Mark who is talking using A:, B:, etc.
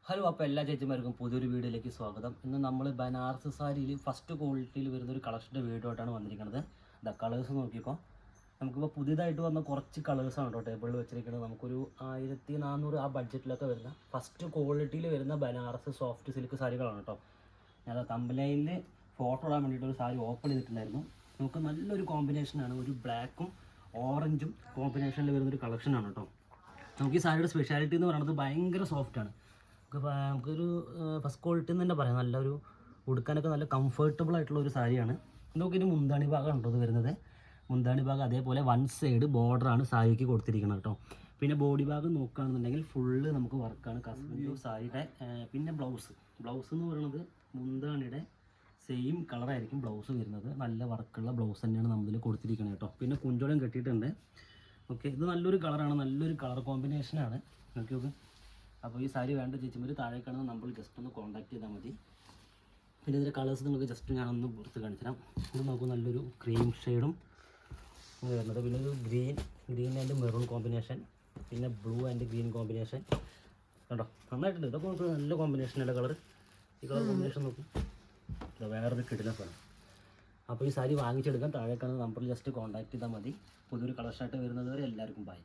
A: Hello, അപ്പോൾ എല്ലാ ചേച്ചിമാർക്കും പുതിയൊരു വീഡിയോയിലേക്ക് സ്വാഗതം. ഇന്ന് നമ്മൾ ബനാറസ് സാരിയിൽ ഫസ്റ്റ് ക്വാളിറ്റിയിൽ വരുന്ന ഒരു കളക്ഷൻ്റെ വീഡിയോ ആയിട്ടാണ് വന്നിരിക്കുന്നത്. ദ കളേഴ്സ് നോക്കിക്കോ. നമുക്കിപ്പോൾ പുതിയതായിട്ട് വന്ന കുറച്ച് കളേഴ്സാണ് കേട്ടോ ടേബിളിൽ വെച്ചിരിക്കുന്നത്. നമുക്കൊരു 1400 ആ ബഡ്ജറ്റിലൊക്കെ വരുന്ന ഫസ്റ്റ് ക്വാളിറ്റിയിൽ വരുന്ന ബനാറസ് സോഫ്റ്റ് സിൽക്ക് സാരികളാണ് കേട്ടോ. ഞാൻ തമ്പലൈനിൽ ഫോട്ടോ ഇടാൻ വേണ്ടിയിട്ട് ഒരു സാരി ഓപ്പൺ ചെയ്തിട്ടുണ്ടായിരുന്നു. നമുക്ക് നല്ലൊരു കോമ്പിനേഷനാണ്, ഒരു ബ്ലാക്കും ഓറഞ്ചും കോമ്പിനേഷനിൽ വരുന്നൊരു കളക്ഷനാണ് കേട്ടോ. നമുക്ക് ഈ സാരിയുടെ സ്പെഷ്യാലിറ്റി എന്ന് പറയുന്നത് ഭയങ്കര സോഫ്റ്റാണ്. നമുക്കൊരു ഫസ്റ്റ് ക്വാളിറ്റി എന്ന് തന്നെ പറയാം. നല്ലൊരു ഉടുക്കാനൊക്കെ നല്ല കംഫർട്ടബിൾ ആയിട്ടുള്ള ഒരു സാരിയാണ്. നമുക്കിനി മുന്താണി ഭാഗം ഉണ്ടോ ഇത് വരുന്നത്. മുന്താണി ഭാഗം അതേപോലെ വൺ സൈഡ് ബോർഡറാണ് സാരിക്ക് കൊടുത്തിരിക്കുന്നത് കേട്ടോ. പിന്നെ ബോഡി ഭാഗം നോക്കുകയാണെന്നുണ്ടെങ്കിൽ ഫുള്ള് നമുക്ക് വർക്കാണ് കസ്ബിൻ്റെ സാരിയുടെ. പിന്നെ ബ്ലൗസ് എന്ന് പറയുന്നത് മുന്താണിയുടെ സെയിം കളറായിരിക്കും ബ്ലൗസ് വരുന്നത്. നല്ല വർക്കുള്ള ബ്ലൗസ് തന്നെയാണ് നമ്മളിൽ കൊടുത്തിരിക്കുന്നത് കേട്ടോ. പിന്നെ കുഞ്ചോളം കെട്ടിയിട്ടുണ്ട്. ഓക്കെ, ഇത് നല്ലൊരു കളറാണ്, നല്ലൊരു കളർ കോമ്പിനേഷനാണ്. നോക്കി. അപ്പോൾ ഈ സാരി വേണ്ട ചേച്ചിമാർ താഴെ കാണുന്ന നമ്പറിൽ ജസ്റ്റ് ഒന്ന് കോൺടാക്ട് ചെയ്താൽ മതി. പിന്നെ ഇതിൻ്റെ കളേഴ്സ് നിങ്ങൾക്ക് ജസ്റ്റ് ഞാനൊന്ന് പുറത്ത് കാണിച്ചു തരാം. ഇത് നമുക്ക് നല്ലൊരു ക്രീം ഷെയ്ഡും വരുന്നത്, പിന്നെ ഒരു ഗ്രീൻ ആൻഡ് മെറൂൺ കോമ്പിനേഷൻ, പിന്നെ ബ്ലൂ ആൻഡ് ഗ്രീൻ കോമ്പിനേഷൻ കേട്ടോ. നന്നായിട്ടുണ്ട്. ഇതൊക്കെ നമുക്ക് നല്ല കോമ്പിനേഷനല്ല കളർ. ഈ കളർ കോമ്പിനേഷൻ നോക്കും, വേറൊരു കിടിലൻ സാധനം. അപ്പോൾ ഈ സാരി വാങ്ങിച്ചെടുക്കാൻ താഴെ കാണുന്ന നമ്പറിൽ ജസ്റ്റ് കോൺടാക്ട് ചെയ്താൽ മതി. പുതിയൊരു കളക്ഷനായിട്ട് വരുന്നത് വരെ എല്ലാവർക്കും ബൈ.